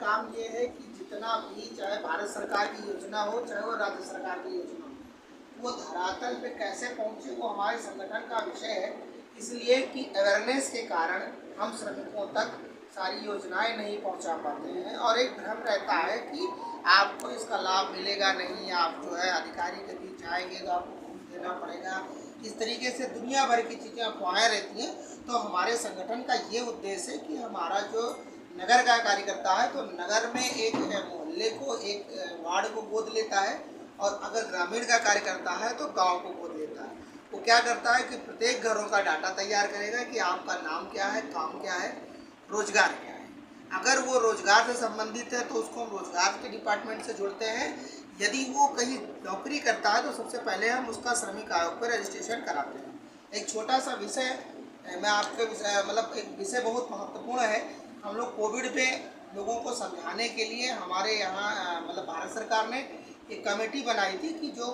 काम ये है कि जितना भी चाहे भारत सरकार की योजना हो चाहे वो राज्य सरकार की योजना हो, वो धरातल पे कैसे पहुँचे वो हमारे संगठन का विषय है। इसलिए कि अवेयरनेस के कारण हम श्रमिकों तक सारी योजनाएं नहीं पहुंचा पाते हैं और एक भ्रम रहता है कि आपको इसका लाभ मिलेगा नहीं, आप जो है अधिकारी के बीच जाएंगे तो आपको घूस देना पड़ेगा। इस तरीके से दुनिया भर की चीज़ें अफवाहें रहती हैं। तो हमारे संगठन का ये उद्देश्य है कि हमारा जो नगर का कार्यकर्ता है तो नगर में एक मोहल्ले को एक वार्ड को गोद लेता है और अगर ग्रामीण का कार्यकर्ता है तो गांव को गोद लेता है। वो क्या करता है कि प्रत्येक घरों का डाटा तैयार करेगा कि आपका नाम क्या है, काम क्या है, रोजगार क्या है। अगर वो रोजगार से संबंधित है तो उसको हम रोजगार के डिपार्टमेंट से जुड़ते हैं। यदि वो कहीं नौकरी करता है तो सबसे पहले हम उसका श्रमिक आयोग पर रजिस्ट्रेशन कराते हैं। एक छोटा सा विषय मैं आपके मतलब एक विषय बहुत महत्वपूर्ण है। हम लोग कोविड पे लोगों को समझाने के लिए हमारे यहाँ मतलब भारत सरकार ने एक कमेटी बनाई थी कि जो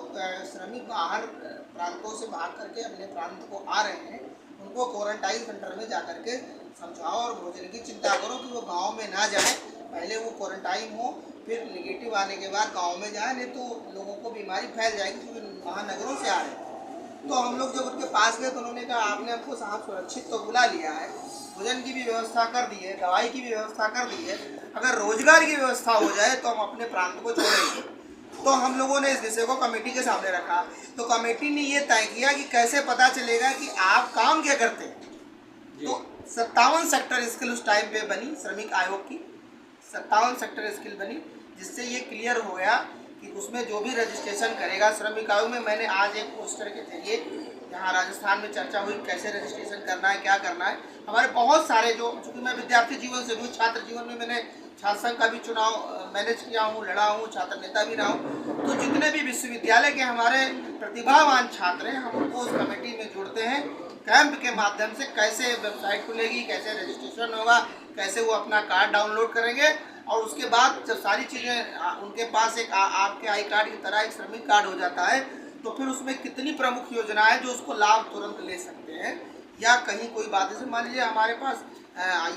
श्रमिक बाहर प्रांतों से भाग करके अपने प्रांत को आ रहे हैं उनको क्वारंटाइन सेंटर में जा करके समझाओ और भोजन की चिंता करो कि वो गांव में ना जाए, पहले वो क्वारंटाइन हो, फिर निगेटिव आने के बाद गांव में जाए, नहीं तो लोगों को बीमारी फैल जाएगी क्योंकि महानगरों से आ रहे हैं। तो हम लोग जब उनके पास गए तो उन्होंने कहा आपने हमको साहब सुरक्षित तो बुला लिया है, भोजन की भी व्यवस्था कर दी है, दवाई की भी व्यवस्था कर दी है, अगर रोजगार की व्यवस्था हो जाए तो हम अपने प्रांत को छोड़ेंगे। तो हम लोगों ने इस विषय को कमेटी के सामने रखा। तो कमेटी ने ये तय किया कि कैसे पता चलेगा कि आप काम क्या करते हैं। तो 57 सेक्टर स्किल उस टाइम पे बनी, श्रमिक आयोग की 57 सेक्टर स्किल बनी, जिससे ये क्लियर हो गया कि उसमें जो भी रजिस्ट्रेशन करेगा श्रमिक आयोग में। मैंने आज एक पोस्टर के जरिए यहाँ राजस्थान में चर्चा हुई कैसे रजिस्ट्रेशन करना है, क्या करना है। हमारे बहुत सारे जो, चूँकि मैं विद्यार्थी जीवन से भी, छात्र जीवन में मैंने छात्र संघ का भी चुनाव मैनेज किया हूँ, लड़ा हूँ, छात्र नेता भी रहा हूँ। तो जितने भी विश्वविद्यालय के हमारे प्रतिभावान छात्र हैं हम उनको उस कमेटी में जोड़ते हैं। कैंप के माध्यम से कैसे वेबसाइट खुलेगी, कैसे रजिस्ट्रेशन होगा, कैसे वो अपना कार्ड डाउनलोड करेंगे और उसके बाद जब सारी चीज़ें उनके पास एक आपके आई कार्ड की तरह एक श्रमिक कार्ड हो जाता है तो फिर उसमें कितनी प्रमुख योजनाएं जो उसको लाभ तुरंत ले सकते हैं। या कहीं कोई बात, जैसे मान लीजिए हमारे पास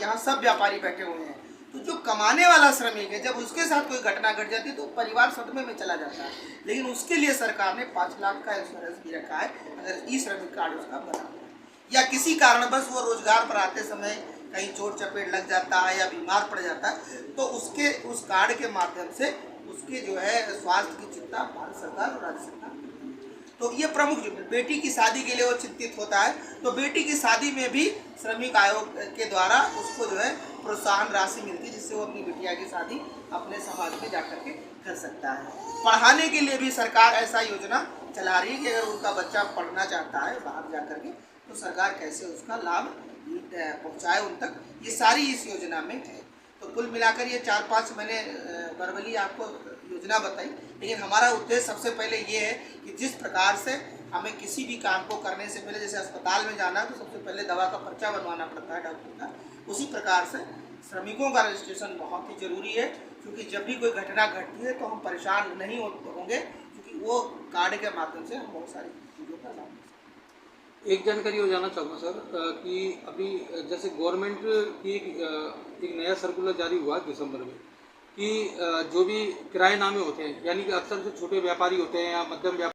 यहाँ सब व्यापारी बैठे हुए हैं, तो जो कमाने वाला श्रमिक है जब उसके साथ कोई घटना घट जाती है तो परिवार सदमे में चला जाता है। लेकिन उसके लिए सरकार ने 5 लाख का इंश्योरेंस भी रखा है अगर ई श्रमिक कार्ड उसका बना हुआ है या किसी कारणवश वो रोजगार पर आते समय कहीं चोट चपेट लग जाता है या बीमार पड़ जाता है तो उसके उस कार्ड के माध्यम से उसके जो है स्वास्थ्य की चिंता भारत सरकार और राज्य सरकार। तो ये प्रमुख जो बेटी की शादी के लिए वो चिंतित होता है तो बेटी की शादी में भी श्रमिक आयोग के द्वारा उसको जो है प्रोत्साहन राशि मिलती है जिससे वो अपनी बिटिया की शादी अपने समाज में जाकर के कर सकता है। पढ़ाने के लिए भी सरकार ऐसा योजना चला रही है कि अगर उनका बच्चा पढ़ना चाहता है बाहर जाकर के तो सरकार कैसे उसका लाभ पहुँचाए उन तक, ये सारी इस योजना में है। तो कुल मिलाकर ये 4-5 मैंने वर्बली आपको योजना बताई, लेकिन हमारा उद्देश्य सबसे पहले ये है कि जिस प्रकार से हमें किसी भी काम को करने से पहले जैसे अस्पताल में जाना है तो सबसे पहले दवा का पर्चा बनवाना पड़ता है डॉक्टर का, उसी प्रकार से श्रमिकों का रजिस्ट्रेशन बहुत ही ज़रूरी है क्योंकि जब भी कोई घटना घटती है तो हम परेशान नहीं होंगे क्योंकि वो कार्ड के माध्यम से हम बहुत सारी चीज़ों का लाभ। एक जानकारी हो जाना चाहूँगा सर कि अभी जैसे गवर्नमेंट की एक नया सर्कुलर जारी हुआ दिसंबर में कि जो भी किराएनामे होते हैं यानी कि अक्सर जो छोटे व्यापारी होते हैं या मध्यम व्यापारी